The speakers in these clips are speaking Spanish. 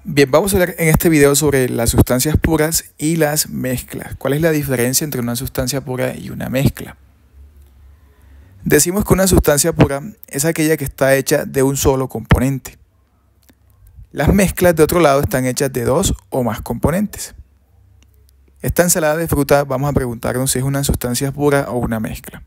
Bien, vamos a hablar en este video sobre las sustancias puras y las mezclas. ¿Cuál es la diferencia entre una sustancia pura y una mezcla? Decimos que una sustancia pura es aquella que está hecha de un solo componente. Las mezclas, de otro lado, están hechas de dos o más componentes. Esta ensalada de fruta vamos a preguntarnos si es una sustancia pura o una mezcla.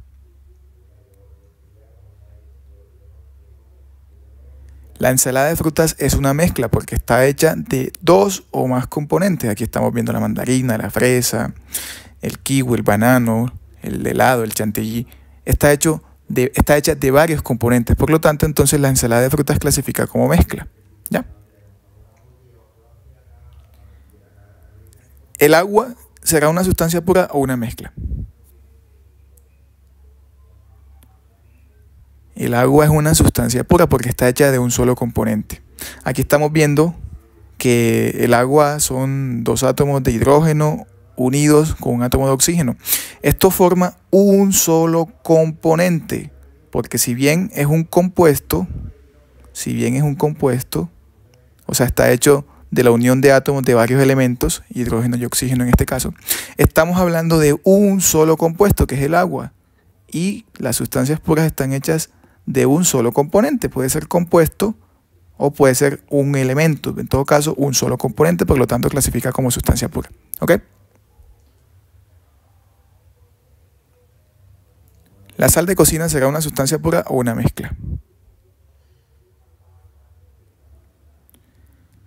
La ensalada de frutas es una mezcla porque está hecha de dos o más componentes. Aquí estamos viendo la mandarina, la fresa, el kiwi, el banano, el helado, el chantilly. Está hecha de varios componentes. Por lo tanto, entonces la ensalada de frutas clasifica como mezcla. ¿Ya? ¿El agua será una sustancia pura o una mezcla? El agua es una sustancia pura porque está hecha de un solo componente. Aquí estamos viendo que el agua son dos átomos de hidrógeno unidos con un átomo de oxígeno. Esto forma un solo componente, porque si bien es un compuesto, o sea, está hecho de la unión de átomos de varios elementos, hidrógeno y oxígeno en este caso, estamos hablando de un solo compuesto, que es el agua. Y las sustancias puras están hechas de un solo componente. Puede ser compuesto o puede ser un elemento. En todo caso, un solo componente, por lo tanto, clasifica como sustancia pura. ¿Ok? ¿La sal de cocina será una sustancia pura o una mezcla?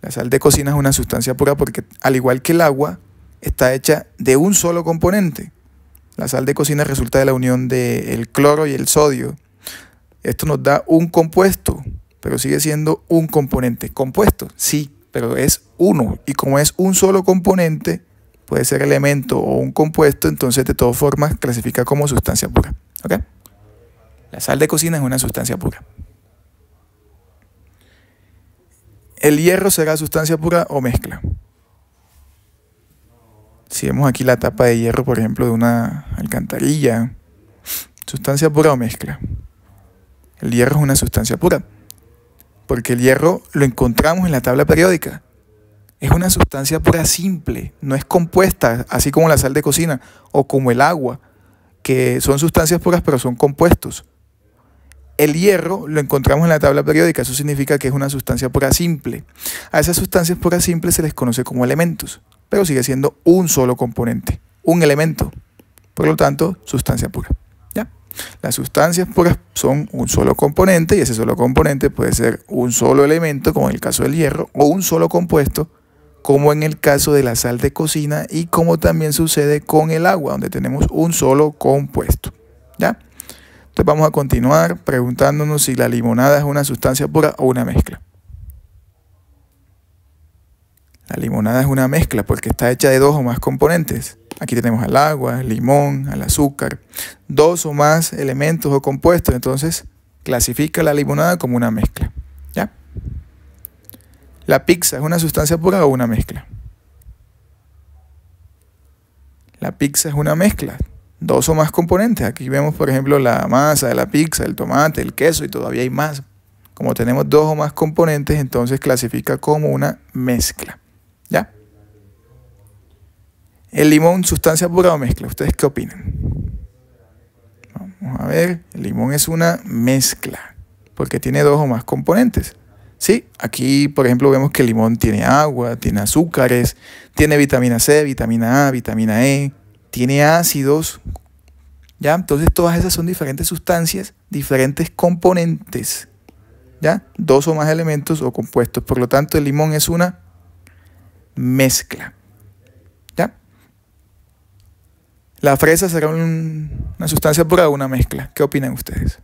La sal de cocina es una sustancia pura porque, al igual que el agua, está hecha de un solo componente. La sal de cocina resulta de la unión del cloro y el sodio. Esto nos da un compuesto, pero sigue siendo un componente. ¿Compuesto? Sí, pero es uno. Y como es un solo componente, puede ser elemento o un compuesto, entonces de todas formas clasifica como sustancia pura. ¿Ok? La sal de cocina es una sustancia pura. ¿El hierro será sustancia pura o mezcla? Si vemos aquí la tapa de hierro, por ejemplo, de una alcantarilla, ¿sustancia pura o mezcla? El hierro es una sustancia pura, porque el hierro lo encontramos en la tabla periódica. Es una sustancia pura simple, no es compuesta, así como la sal de cocina o como el agua, que son sustancias puras pero son compuestos. El hierro lo encontramos en la tabla periódica, eso significa que es una sustancia pura simple. A esas sustancias puras simples se les conoce como elementos, pero sigue siendo un solo componente, un elemento. Por lo tanto, sustancia pura. ¿Ya? Las sustancias puras son un solo componente y ese solo componente puede ser un solo elemento, como en el caso del hierro, o un solo compuesto, como en el caso de la sal de cocina y como también sucede con el agua, donde tenemos un solo compuesto. ¿Ya? Entonces vamos a continuar preguntándonos si la limonada es una sustancia pura o una mezcla. La limonada es una mezcla porque está hecha de dos o más componentes. Aquí tenemos al agua, al limón, al azúcar, dos o más elementos o compuestos. Entonces clasifica la limonada como una mezcla. ¿Ya? ¿La pizza es una sustancia pura o una mezcla? La pizza es una mezcla. Dos o más componentes. Aquí vemos, por ejemplo, la masa de la pizza, el tomate, el queso y todavía hay más. Como tenemos dos o más componentes, entonces clasifica como una mezcla. ¿Ya? ¿El limón, sustancia pura o mezcla? ¿Ustedes qué opinan? Vamos a ver. El limón es una mezcla porque tiene dos o más componentes. Sí, aquí, por ejemplo, vemos que el limón tiene agua, tiene azúcares, tiene vitamina C, vitamina A, vitamina E, tiene ácidos. ¿Ya? Entonces todas esas son diferentes sustancias, diferentes componentes. ¿Ya? Dos o más elementos o compuestos. Por lo tanto, el limón es una mezcla. ¿Ya? ¿La fresa será una sustancia pura o una mezcla? ¿Qué opinan ustedes?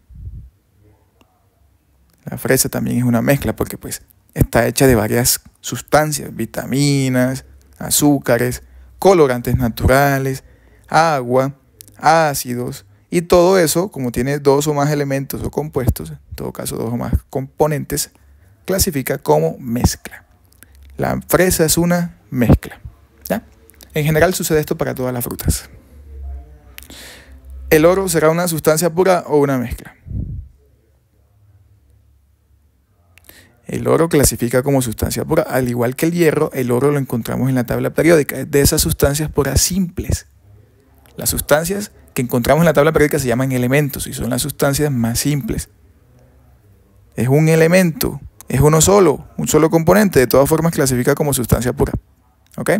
La fresa también es una mezcla porque pues está hecha de varias sustancias, vitaminas, azúcares, colorantes naturales, agua, ácidos, y todo eso, como tiene dos o más elementos o compuestos, en todo caso dos o más componentes, clasifica como mezcla. La fresa es una mezcla. ¿Ya? En general sucede esto para todas las frutas. ¿El oro será una sustancia pura o una mezcla? El oro clasifica como sustancia pura. Al igual que el hierro, el oro lo encontramos en la tabla periódica. Es de esas sustancias puras simples. Las sustancias que encontramos en la tabla periódica se llaman elementos y son las sustancias más simples. Es un elemento, es uno solo, un solo componente. De todas formas clasifica como sustancia pura. ¿Ok?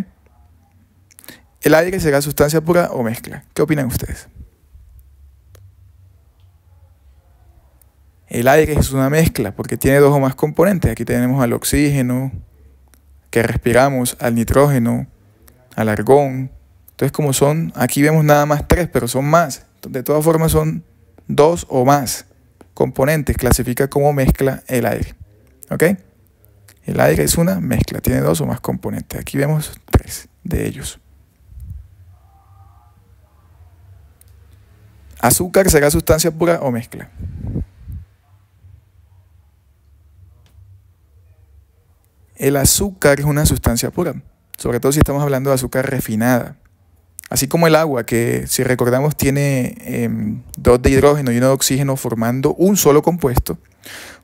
¿El aire será sustancia pura o mezcla? ¿Qué opinan ustedes? El aire es una mezcla porque tiene dos o más componentes. Aquí tenemos al oxígeno que respiramos, al nitrógeno, al argón. Entonces, como son, aquí vemos nada más 3, pero son más. De todas formas son 2 o más componentes. Clasifica como mezcla el aire. ¿Ok? El aire es una mezcla, tiene 2 o más componentes. Aquí vemos 3 de ellos. ¿Azúcar será sustancia pura o mezcla? El azúcar es una sustancia pura, sobre todo si estamos hablando de azúcar refinada. Así como el agua, que si recordamos tiene 2 de hidrógeno y 1 de oxígeno formando un solo compuesto.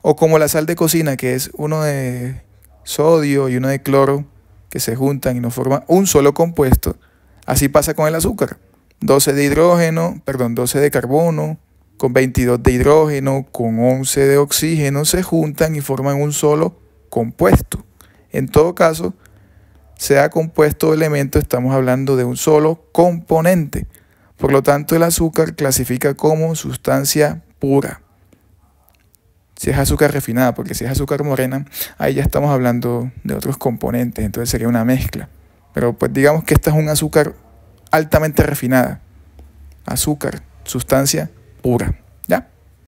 O como la sal de cocina, que es 1 de sodio y 1 de cloro, que se juntan y nos forman un solo compuesto. Así pasa con el azúcar. 12 de carbono, con 22 de hidrógeno, con 11 de oxígeno, se juntan y forman un solo compuesto. En todo caso, sea compuesto o elemento, estamos hablando de un solo componente. Por lo tanto, el azúcar clasifica como sustancia pura. Si es azúcar refinada, porque si es azúcar morena, ahí ya estamos hablando de otros componentes, entonces sería una mezcla. Pero pues digamos que esta es un azúcar altamente refinada. Azúcar, sustancia pura.